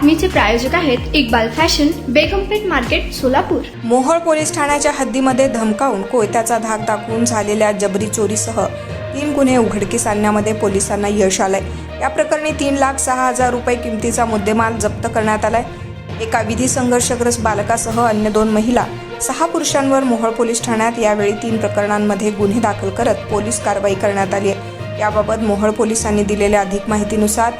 बातमीचे प्रायोजक आहेत Iqbal fashion, Begumpeth market, Solapur. Mohol police ठाण्याच्या हद्दीमध्ये धमकावून कोयत्याचा धाक दाखवून झालेल्या जबरी चोरीसह 3 गुन्हे उघडकीस आणण्यामध्ये पोलिसांना यश आलंय। या प्रकरणी 3,06,000 रुपये किमतीचा मुद्देमाल जप्त करण्यात आलाय। एका विधी संघर्षग्रस्त बालकासह अन्य 2 महिला 6 पुरुषांवर मोहोळ पोलीस ठाण्यात यावेळी 3 प्रकरणांमध्ये गुन्हे दाखल करत पोलीस कारवाई करण्यात आली आहे। याबाबत मोहोळ पोलिसांनी दिलेल्या अधिक माहितीनुसार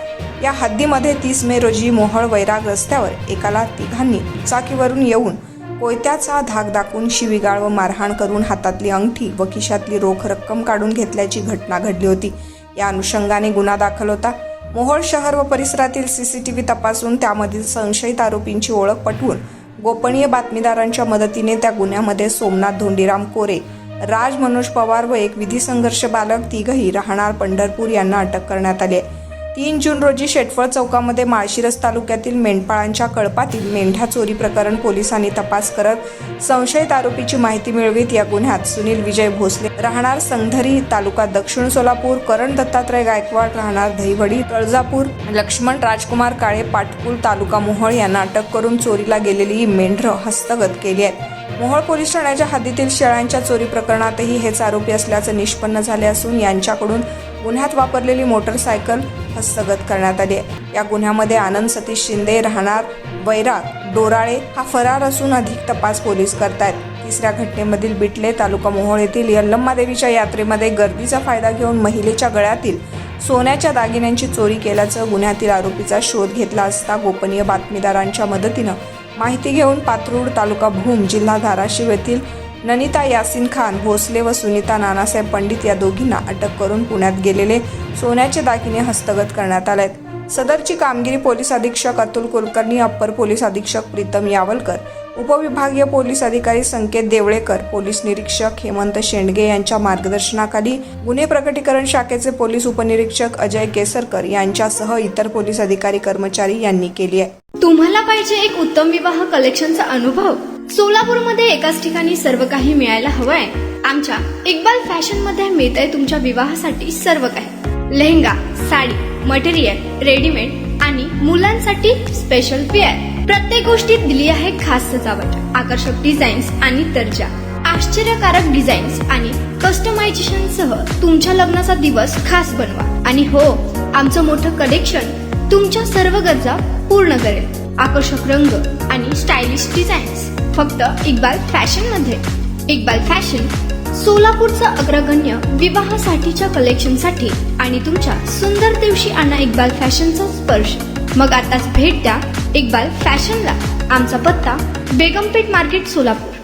या हद्दीमध्ये 30 मे रोजी मोहोळ वैराग रस्त्यावर एकाला तिघांनी चाकीवरून येऊन कोयत्याचा धाक दाखवून शिवीगाळ व मारहाण करून हातातली अंगठी व खिशातली रोख रक्कम काढून घेतल्याची घटना घडली होती। या अनुषंगाने गुन्हा दाखल होता। मोहोळ शहर व परिसरातील सीसीटीव्ही तपासून त्यामधील संशयित आरोपींची ओळख पटवून गोपनीय बातमीदारांच्या मदतीने त्या गुन्ह्यामध्ये सोमनाथ धोंडीराम कोरे, राज मनोज पवार व एक विधी संघर्ष बालक तिघही राहणार पंढरपूर यांना अटक करण्यात आली आहे। 3 जून रोजी शेटफळ चौकामध्ये माळशिरस तालुक्यातील मेंढपाळांच्या कळपातील मेंढ्या चोरी प्रकरण पोलिसांनी तपास करत संशयित आरोपीची माहिती मिळवित या गुन्ह्यात सुनील विजय भोसले राहणार संधरी तालुका दक्षिण सोलापूर, करण दत्तात्रय गायकवाड राहणार दहिवडी तळजापूर, लक्ष्मण राजकुमार काळे पाटकुल तालुका मोहोळ यांना अटक करून चोरीला गेलेली मेंढरं हस्तगत केली आहेत। मोहोळ पोलीस ठाण्याच्या हद्दीतील शेळ्यांच्या चोरी प्रकरणातही हेच आरोपी असल्याचं निष्पन्न झाले असून यांच्याकडून गुन्ह्यात वापरलेली मोटरसायकल हस्तगत करण्यात आली आहे। या गुन्ह्यामध्ये आनंद सतीश शिंदे राहणार वैराग डोराळे हा फरार असून अधिक तपास पोलीस करतायत। 3ऱ्या घटनेमधील बिटले तालुका मोहोळ येथील यल्लम्मा देवीच्या यात्रेमध्ये गर्दीचा फायदा घेऊन महिलेच्या गळ्यातील सोन्याच्या दागिन्यांची चोरी केल्याचं गुन्ह्यातील आरोपीचा शोध घेतला असता गोपनीय बातमीदारांच्या मदतीनं माहिती घेऊन पाथरूड तालुका भूम जिल्हा धाराशिव येथील ननिता यासिन खान भोसले व सुनीता नानासाहेब पंडित या दोघींना अटक करून पुण्यात गेलेले सोन्याचे दागिने हस्तगत करण्यात आले। सदरची कामगिरी पोलीस अधीक्षक अतुल कुलकर्णी, अप्पर पोलीस अधीक्षक प्रीतम यावलकर, उपविभागीय पोलीस अधिकारी संकेत देवळेकर, पोलीस निरीक्षक हेमंत शेंडगे यांच्या मार्गदर्शनाखाली गुन्हे प्रकटीकरण शाखेचे पोलीस उपनिरीक्षक अजय केसरकर यांच्यासह इतर पोलीस अधिकारी कर्मचारी यांनी केली आहे। तुम्हाला पाहिजे एक उत्तम विवाह कलेक्शनचा अनुभव? सोलापूरमध्ये एकाच ठिकाणी सर्व काही मिळायला हवंय? आमच्या इक्बाल फॅशन मध्ये मिळतंय तुमच्या विवाहासाठी सर्व काही। लेहंगा, साडी, मटेरियल, रेडीमेड आणि मुलांसाठी स्पेशल वेअर। प्रत्येक गोष्टीत दिली आहे खास सजावट, आकर्षक डिझाईन्स आणि दर्जा, आश्चर्यकारक डिझाईन्स आणि कस्टमायझेशन सह तुमच्या लग्नाचा दिवस खास बनवा। आणि हो, आमचं मोठं कलेक्शन तुमच्या सर्व गरजा पूर्ण करेल। आकर्षक रंग आणि स्टायलिश डिझाईन्स फक्त इक्बाल फॅशन मध्ये। इक्बाल फॅशन सोलापूरचा अग्रगण्य विवाहासाठीच्या कलेक्शनसाठी आणि तुमच्या सुंदर दिवशी आणा इक्बाल फॅशनचा स्पर्श। मग आताच भेट द्या इक्बाल फॅशनला। आमचा पत्ता बेगमपेठ मार्केट, सोलापूर।